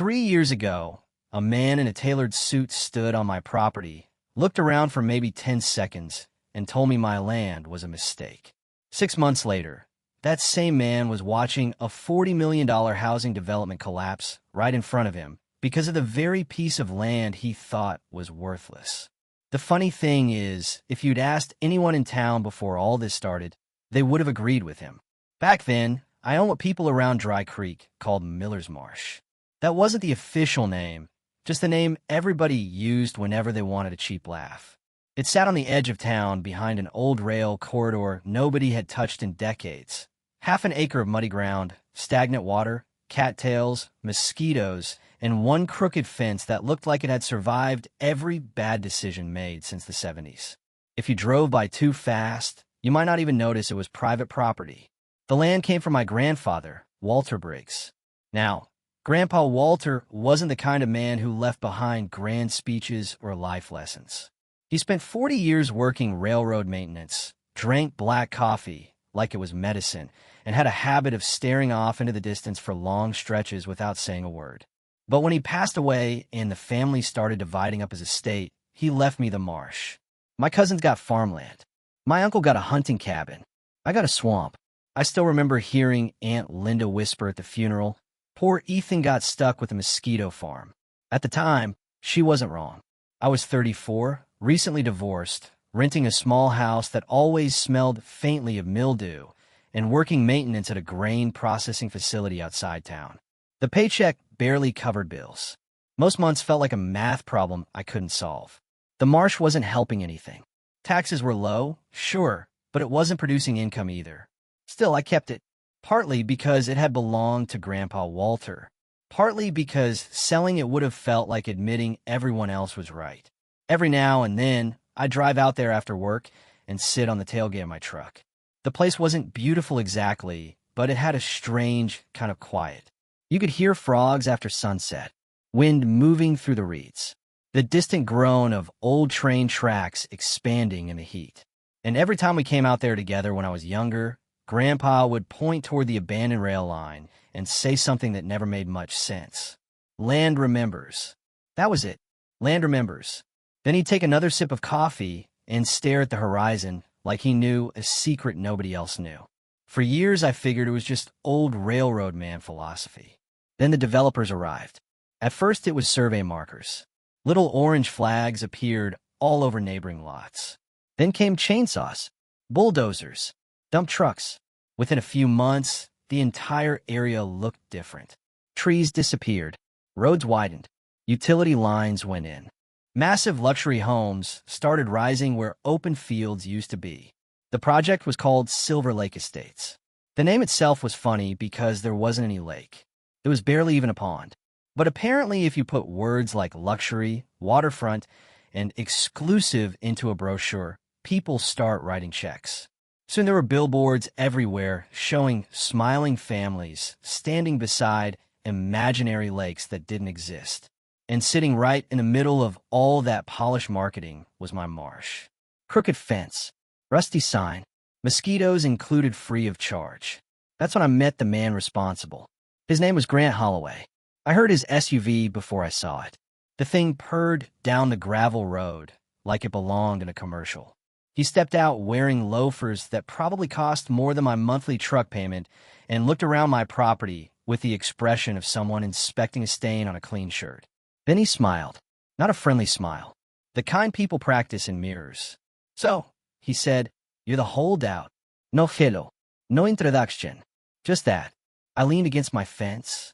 3 years ago, a man in a tailored suit stood on my property, looked around for maybe 10 seconds, and told me my land was a mistake. 6 months later, that same man was watching a $40 million housing development collapse right in front of him because of the very piece of land he thought was worthless. The funny thing is, if you'd asked anyone in town before all this started, they would have agreed with him. Back then, I owned what people around Dry Creek called Miller's Marsh. That wasn't the official name, just the name everybody used whenever they wanted a cheap laugh. It sat on the edge of town behind an old rail corridor nobody had touched in decades. Half an acre of muddy ground, stagnant water, cattails, mosquitoes, and one crooked fence that looked like it had survived every bad decision made since the 70s. If you drove by too fast, you might not even notice it was private property. The land came from my grandfather, Walter Briggs. Now, Grandpa Walter wasn't the kind of man who left behind grand speeches or life lessons. He spent 40 years working railroad maintenance, drank black coffee like it was medicine, and had a habit of staring off into the distance for long stretches without saying a word. But when he passed away and the family started dividing up his estate, he left me the marsh. My cousins got farmland. My uncle got a hunting cabin. I got a swamp. I still remember hearing Aunt Linda whisper at the funeral, "Poor Ethan got stuck with a mosquito farm." At the time, she wasn't wrong. I was 34, recently divorced, renting a small house that always smelled faintly of mildew, and working maintenance at a grain processing facility outside town. The paycheck barely covered bills. Most months felt like a math problem I couldn't solve. The marsh wasn't helping anything. Taxes were low, sure, but it wasn't producing income either. Still, I kept it, partly because it had belonged to Grandpa Walter, partly because selling it would have felt like admitting everyone else was right. Every now and then, I'd drive out there after work and sit on the tailgate of my truck. The place wasn't beautiful exactly, but it had a strange kind of quiet. You could hear frogs after sunset, wind moving through the reeds, the distant groan of old train tracks expanding in the heat. And every time we came out there together when I was younger, Grandpa would point toward the abandoned rail line and say something that never made much sense. Land remembers. That was it. Land remembers. Then he'd take another sip of coffee and stare at the horizon like he knew a secret nobody else knew. For years, I figured it was just old railroad man philosophy. Then the developers arrived. At first, it was survey markers. Little orange flags appeared all over neighboring lots. Then came chainsaws, bulldozers, dump trucks. Within a few months, the entire area looked different. Trees disappeared. Roads widened. Utility lines went in. Massive luxury homes started rising where open fields used to be. The project was called Silver Lake Estates. The name itself was funny because there wasn't any lake. There was barely even a pond. But apparently if you put words like luxury, waterfront, and exclusive into a brochure, people start writing checks. Soon there were billboards everywhere showing smiling families standing beside imaginary lakes that didn't exist. And sitting right in the middle of all that polished marketing was my marsh. Crooked fence, rusty sign, mosquitoes included free of charge. That's when I met the man responsible. His name was Grant Holloway. I heard his SUV before I saw it. The thing purred down the gravel road like it belonged in a commercial. He stepped out wearing loafers that probably cost more than my monthly truck payment and looked around my property with the expression of someone inspecting a stain on a clean shirt. Then he smiled, not a friendly smile, the kind people practice in mirrors. "So," he said, "you're the holdout. No hello, no introduction. Just that." I leaned against my fence.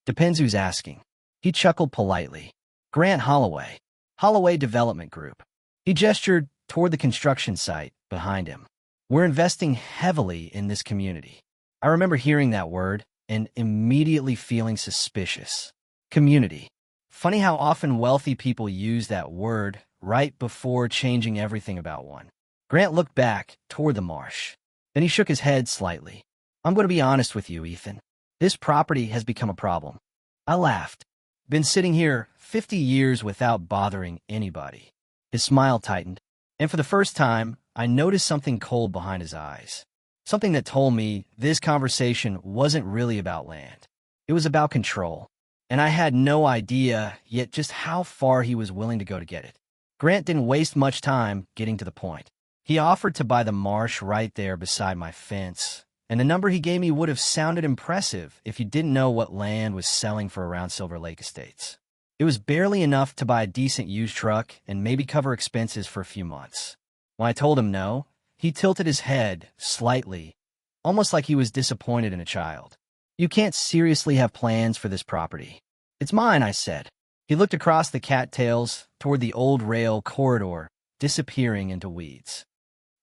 "Depends who's asking." He chuckled politely. "Grant Holloway. Holloway Development Group." He gestured toward the construction site behind him. "We're investing heavily in this community." I remember hearing that word and immediately feeling suspicious. Community. Funny how often wealthy people use that word right before changing everything about one. Grant looked back toward the marsh. Then he shook his head slightly. "I'm going to be honest with you, Ethan. This property has become a problem." I laughed. "Been sitting here 50 years without bothering anybody." His smile tightened, and for the first time, I noticed something cold behind his eyes. Something that told me this conversation wasn't really about land. It was about control. and I had no idea yet just how far he was willing to go to get it. Grant didn't waste much time getting to the point. He offered to buy the marsh right there beside my fence, and the number he gave me would have sounded impressive if you didn't know what land was selling for around Silver Lake Estates. It was barely enough to buy a decent used truck and maybe cover expenses for a few months. When I told him no, he tilted his head slightly, almost like he was disappointed in a child. "You can't seriously have plans for this property." "It's mine," I said. He looked across the cattails toward the old rail corridor, disappearing into weeds.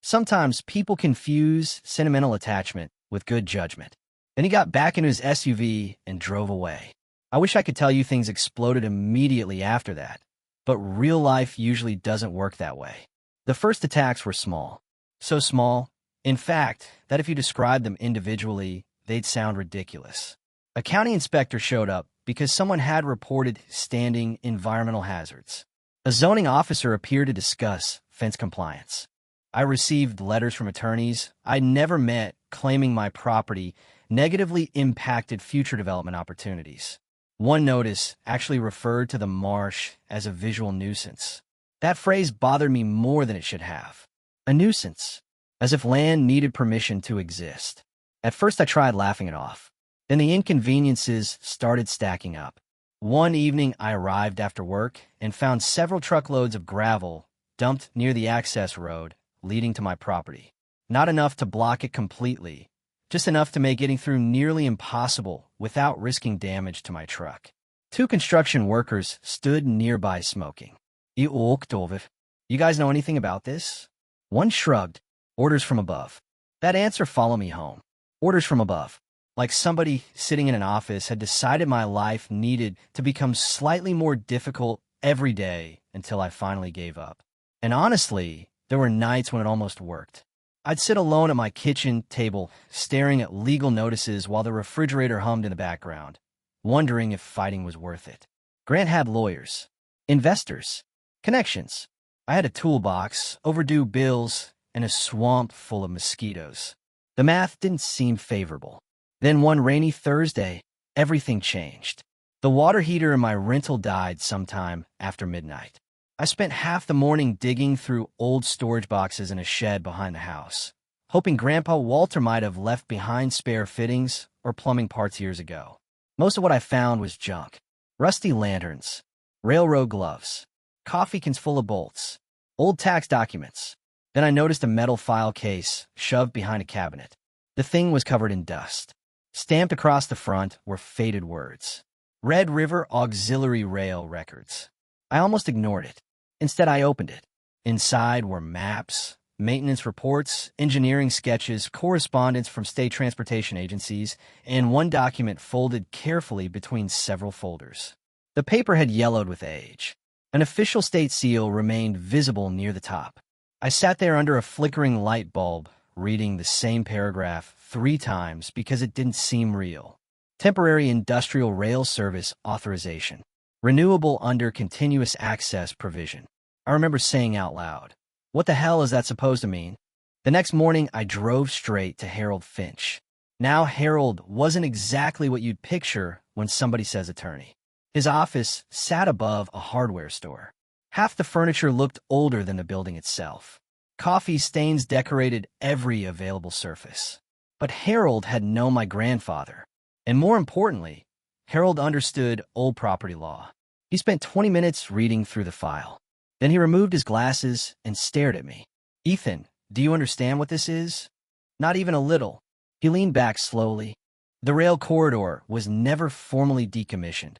Sometimes people confuse sentimental attachment with good judgment. Then he got back into his SUV and drove away. I wish I could tell you things exploded immediately after that, but real life usually doesn't work that way. The first attacks were small. So small, in fact, that if you described them individually, they'd sound ridiculous. A county inspector showed up because someone had reported standing environmental hazards. A zoning officer appeared to discuss fence compliance. I received letters from attorneys I'd never met claiming my property negatively impacted future development opportunities. One notice actually referred to the marsh as a visual nuisance. That phrase bothered me more than it should have. A nuisance, as if land needed permission to exist. At first I tried laughing it off. Then the inconveniences started stacking up. One evening I arrived after work and found several truckloads of gravel dumped near the access road leading to my property. Not enough to block it completely, just enough to make getting through nearly impossible without risking damage to my truck. Two construction workers stood nearby smoking. "You guys know anything about this?" One shrugged. "Orders from above." That answer followed me home. Orders from above. Like somebody sitting in an office had decided my life needed to become slightly more difficult every day until I finally gave up. And honestly, there were nights when it almost worked. I'd sit alone at my kitchen table, staring at legal notices while the refrigerator hummed in the background, wondering if fighting was worth it. Grant had lawyers, investors, connections. I had a toolbox, overdue bills, and a swamp full of mosquitoes. The math didn't seem favorable. Then one rainy Thursday, everything changed. The water heater in my rental died sometime after midnight. I spent half the morning digging through old storage boxes in a shed behind the house, hoping Grandpa Walter might have left behind spare fittings or plumbing parts years ago. Most of what I found was junk. Rusty lanterns, railroad gloves, coffee cans full of bolts, old tax documents. Then I noticed a metal file case shoved behind a cabinet. The thing was covered in dust. Stamped across the front were faded words. Red River Auxiliary Rail Records. I almost ignored it. Instead, I opened it. Inside were maps, maintenance reports, engineering sketches, correspondence from state transportation agencies, and one document folded carefully between several folders. The paper had yellowed with age. An official state seal remained visible near the top. I sat there under a flickering light bulb, reading the same paragraph 3 times because it didn't seem real. Temporary Industrial Rail Service Authorization. Renewable under Continuous Access Provision. I remember saying out loud, "What the hell is that supposed to mean?" The next morning, I drove straight to Harold Finch. Now, Harold wasn't exactly what you'd picture when somebody says attorney. His office sat above a hardware store. Half the furniture looked older than the building itself. Coffee stains decorated every available surface. But Harold had known my grandfather. And more importantly, Harold understood old property law. He spent 20 minutes reading through the file. Then he removed his glasses and stared at me. "Ethan, do you understand what this is?" "Not even a little." He leaned back slowly. The rail corridor was never formally decommissioned.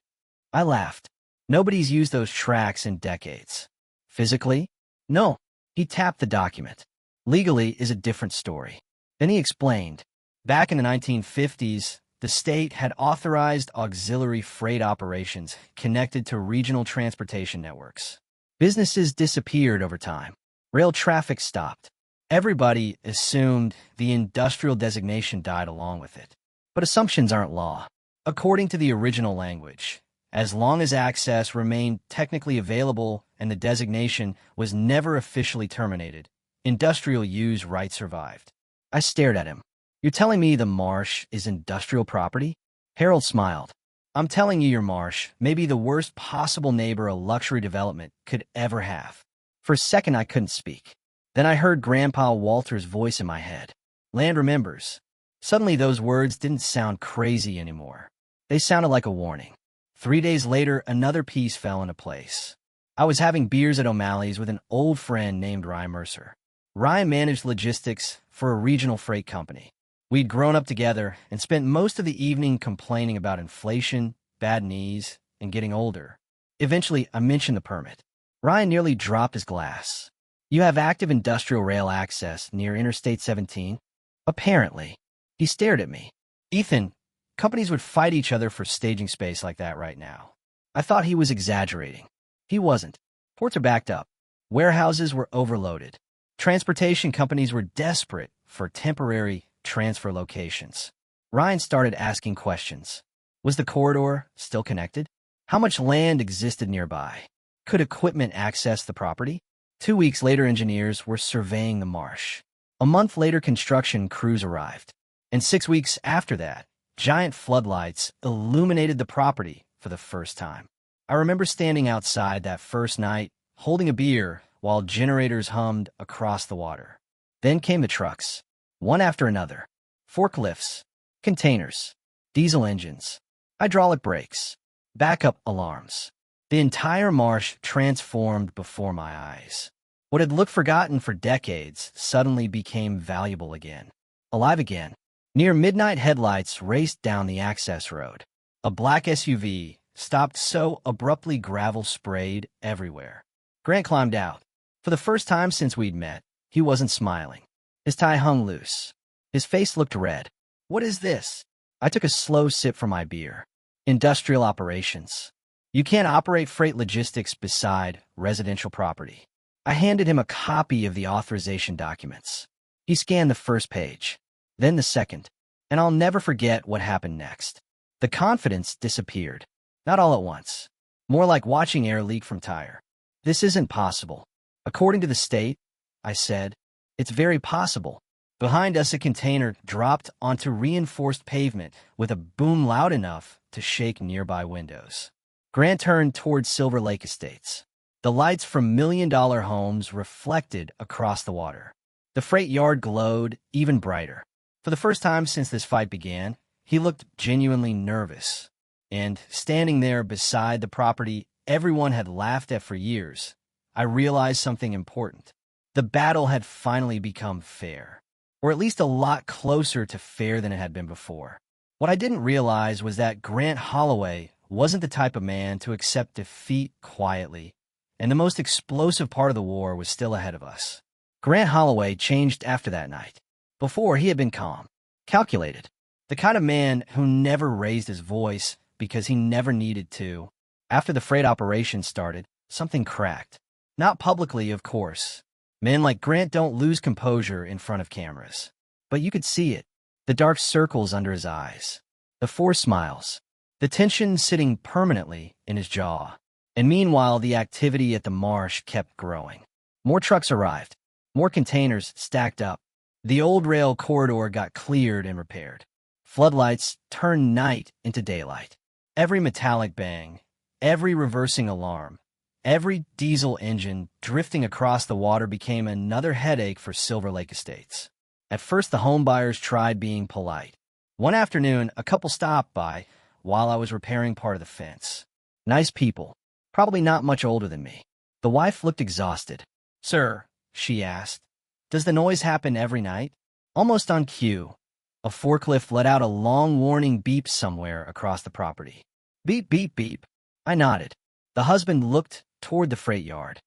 I laughed. Nobody's used those tracks in decades. Physically? No. He tapped the document. Legally is a different story. Then he explained. Back in the 1950s, the state had authorized auxiliary freight operations connected to regional transportation networks. Businesses disappeared over time. Rail traffic stopped. Everybody assumed the industrial designation died along with it. But assumptions aren't law. According to the original language, as long as access remained technically available and the designation was never officially terminated, industrial use rights survived. I stared at him. "You're telling me the marsh is industrial property?" Harold smiled. I'm telling you, your marsh may be the worst possible neighbor a luxury development could ever have. For a second, I couldn't speak. Then I heard Grandpa Walter's voice in my head. Land remembers. Suddenly, those words didn't sound crazy anymore. They sounded like a warning. 3 days later, another piece fell into place. I was having beers at O'Malley's with an old friend named Ryan Mercer. Ryan managed logistics for a regional freight company. We'd grown up together and spent most of the evening complaining about inflation, bad knees, and getting older. Eventually, I mentioned the permit. Ryan nearly dropped his glass. You have active industrial rail access near Interstate 17? Apparently. He stared at me. Ethan, companies would fight each other for staging space like that right now. I thought he was exaggerating. He wasn't. Ports are backed up. Warehouses were overloaded. Transportation companies were desperate for temporary transfer locations. Ryan started asking questions. Was the corridor still connected? How much land existed nearby? Could equipment access the property? 2 weeks later, engineers were surveying the marsh. A month later, construction crews arrived. And 6 weeks after that, giant floodlights illuminated the property for the first time. I remember standing outside that first night, holding a beer while generators hummed across the water. Then came the trucks, one after another. Forklifts, containers, diesel engines, hydraulic brakes, backup alarms. The entire marsh transformed before my eyes. What had looked forgotten for decades suddenly became valuable again, alive again. Near midnight, headlights raced down the access road. A black SUV stopped so abruptly gravel sprayed everywhere. Grant climbed out. For the first time since we'd met, he wasn't smiling. His tie hung loose. His face looked red. What is this? I took a slow sip from my beer. Industrial operations. You can't operate freight logistics beside residential property. I handed him a copy of the authorization documents. He scanned the first page, then the second, and I'll never forget what happened next. The confidence disappeared. Not all at once. More like watching air leak from tire. This isn't possible. According to the state, I said, it's very possible. Behind us, a container dropped onto reinforced pavement with a boom loud enough to shake nearby windows. Grant turned toward Silver Lake Estates. The lights from million-dollar homes reflected across the water. The freight yard glowed even brighter. For the first time since this fight began, he looked genuinely nervous. And standing there beside the property everyone had laughed at for years, I realized something important. The battle had finally become fair. Or at least a lot closer to fair than it had been before. What I didn't realize was that Grant Holloway wasn't the type of man to accept defeat quietly, and the most explosive part of the war was still ahead of us. Grant Holloway changed after that night. Before, he had been calm, calculated, the kind of man who never raised his voice because he never needed to. After the freight operation started, something cracked. Not publicly, of course. Men like Grant don't lose composure in front of cameras. But you could see it. The dark circles under his eyes. The forced smiles. The tension sitting permanently in his jaw. And meanwhile, the activity at the marsh kept growing. More trucks arrived. More containers stacked up. The old rail corridor got cleared and repaired. Floodlights turned night into daylight. Every metallic bang, every reversing alarm, every diesel engine drifting across the water became another headache for Silver Lake Estates. At first, the home buyers tried being polite. One afternoon, a couple stopped by while I was repairing part of the fence. Nice people, probably not much older than me. The wife looked exhausted. "Sir," she asked, "does the noise happen every night?" Almost on cue, a forklift let out a long warning beep somewhere across the property. Beep, beep, beep. I nodded. The husband looked toward the freight yard.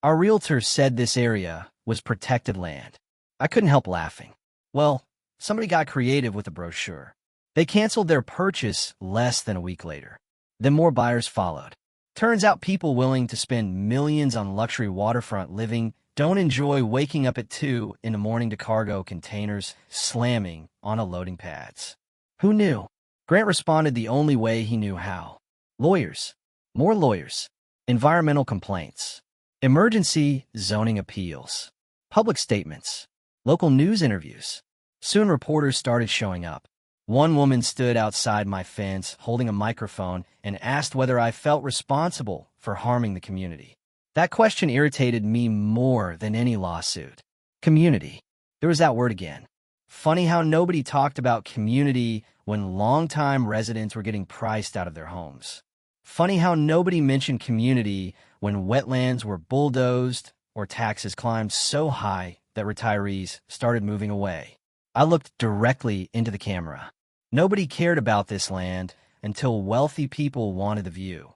Our realtor said this area was protected land. I couldn't help laughing. Well, somebody got creative with the brochure. They canceled their purchase less than a week later. Then more buyers followed. Turns out people willing to spend millions on luxury waterfront living don't enjoy waking up at 2 in the morning to cargo containers slamming on a loading pads. Who knew? Grant responded the only way he knew how. Lawyers. More lawyers. Environmental complaints. Emergency zoning appeals. Public statements. Local news interviews. Soon reporters started showing up. One woman stood outside my fence holding a microphone and asked whether I felt responsible for harming the community. That question irritated me more than any lawsuit. Community. There was that word again. Funny how nobody talked about community when longtime residents were getting priced out of their homes. Funny how nobody mentioned community when wetlands were bulldozed or taxes climbed so high that retirees started moving away. I looked directly into the camera. Nobody cared about this land until wealthy people wanted the view.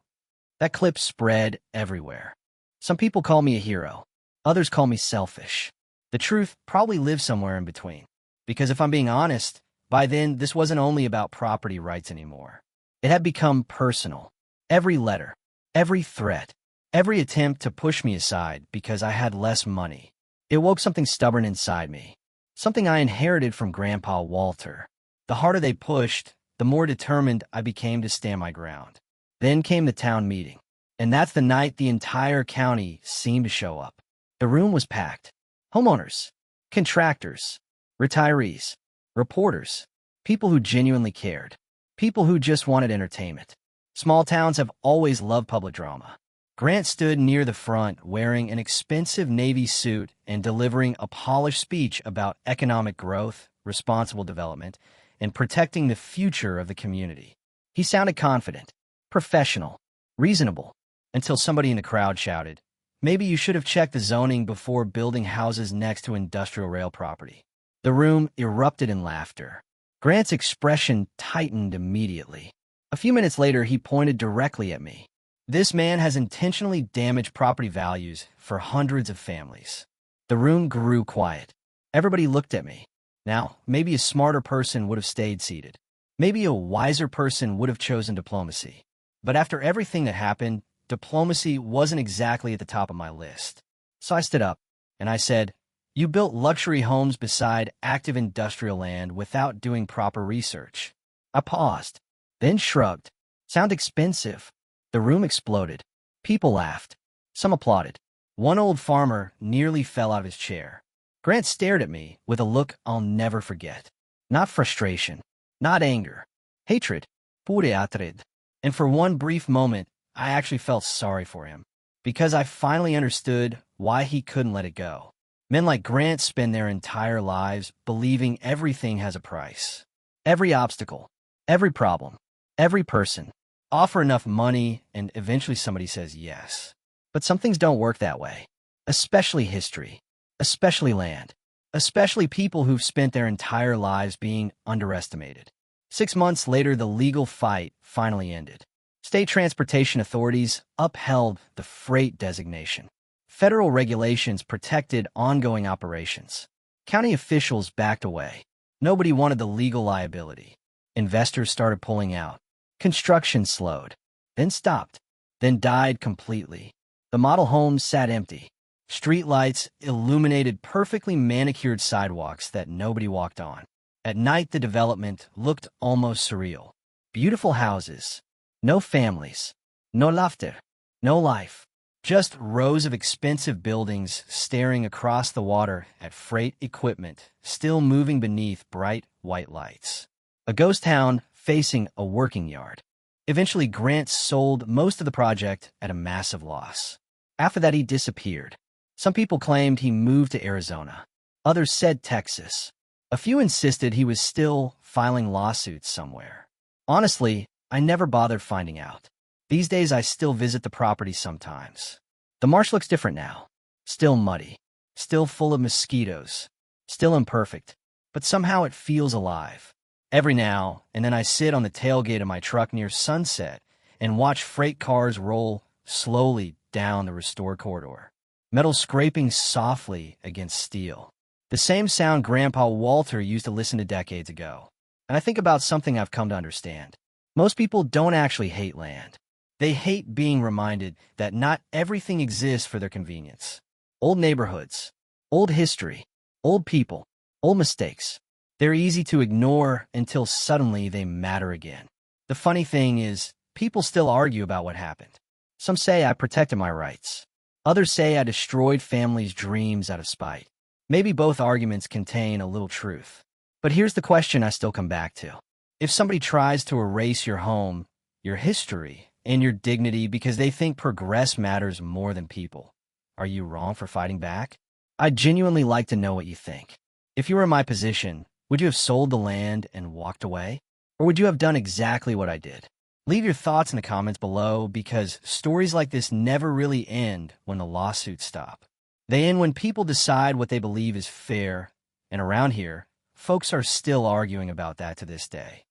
That clip spread everywhere. Some people call me a hero. Others call me selfish. The truth probably lives somewhere in between. Because if I'm being honest, by then this wasn't only about property rights anymore. It had become personal. Every letter, every threat, every attempt to push me aside because I had less money. It woke something stubborn inside me. Something I inherited from Grandpa Walter. The harder they pushed, the more determined I became to stand my ground. Then came the town meeting. And that's the night the entire county seemed to show up. The room was packed. Homeowners, contractors, retirees, reporters, people who genuinely cared, people who just wanted entertainment. Small towns have always loved public drama. Grant stood near the front wearing an expensive Navy suit and delivering a polished speech about economic growth, responsible development, and protecting the future of the community. He sounded confident, professional, reasonable, until somebody in the crowd shouted, "Maybe you should have checked the zoning before building houses next to industrial rail property." The room erupted in laughter. Grant's expression tightened immediately. A few minutes later, he pointed directly at me. "This man has intentionally damaged property values for hundreds of families." The room grew quiet. Everybody looked at me. Now, maybe a smarter person would have stayed seated. Maybe a wiser person would have chosen diplomacy. But after everything that happened, diplomacy wasn't exactly at the top of my list. So I stood up, and I said, "You built luxury homes beside active industrial land without doing proper research." I paused, then shrugged. "Sound expensive." The room exploded. People laughed. Some applauded. One old farmer nearly fell out of his chair. Grant stared at me with a look I'll never forget. Not frustration, not anger, hatred, pure hatred. And for one brief moment, I actually felt sorry for him, because I finally understood why he couldn't let it go. Men like Grant spend their entire lives believing everything has a price. Every obstacle, every problem, every person. Offer enough money, and eventually somebody says yes. But some things don't work that way. Especially history. Especially land. Especially people who've spent their entire lives being underestimated. 6 months later, the legal fight finally ended. State transportation authorities upheld the freight designation. Federal regulations protected ongoing operations. County officials backed away. Nobody wanted the legal liability. Investors started pulling out. Construction slowed, then stopped, then died completely. The model homes sat empty. Streetlights illuminated perfectly manicured sidewalks that nobody walked on. At night, the development looked almost surreal. Beautiful houses, no families, no laughter, no life. Just rows of expensive buildings staring across the water at freight equipment still moving beneath bright white lights. A ghost town facing a working yard. Eventually, Grant sold most of the project at a massive loss. After that, he disappeared. Some people claimed he moved to Arizona. Others said Texas. A few insisted he was still filing lawsuits somewhere. Honestly, I never bothered finding out. These days, I still visit the property sometimes. The marsh looks different now. Still muddy. Still full of mosquitoes. Still imperfect. But somehow it feels alive. Every now and then I sit on the tailgate of my truck near sunset and watch freight cars roll slowly down the restored corridor. Metal scraping softly against steel. The same sound Grandpa Walter used to listen to decades ago. And I think about something I've come to understand. Most people don't actually hate land. They hate being reminded that not everything exists for their convenience. Old neighborhoods, old history, old people, old mistakes. They're easy to ignore until suddenly they matter again. The funny thing is, people still argue about what happened. Some say I protected my rights. Others say I destroyed families' dreams out of spite. Maybe both arguments contain a little truth. But here's the question I still come back to. If somebody tries to erase your home, your history, and your dignity because they think progress matters more than people, are you wrong for fighting back? I'd genuinely like to know what you think. If you were in my position, would you have sold the land and walked away? Or would you have done exactly what I did? Leave your thoughts in the comments below because stories like this never really end when the lawsuits stop. They end when people decide what they believe is fair, and around here, folks are still arguing about that to this day.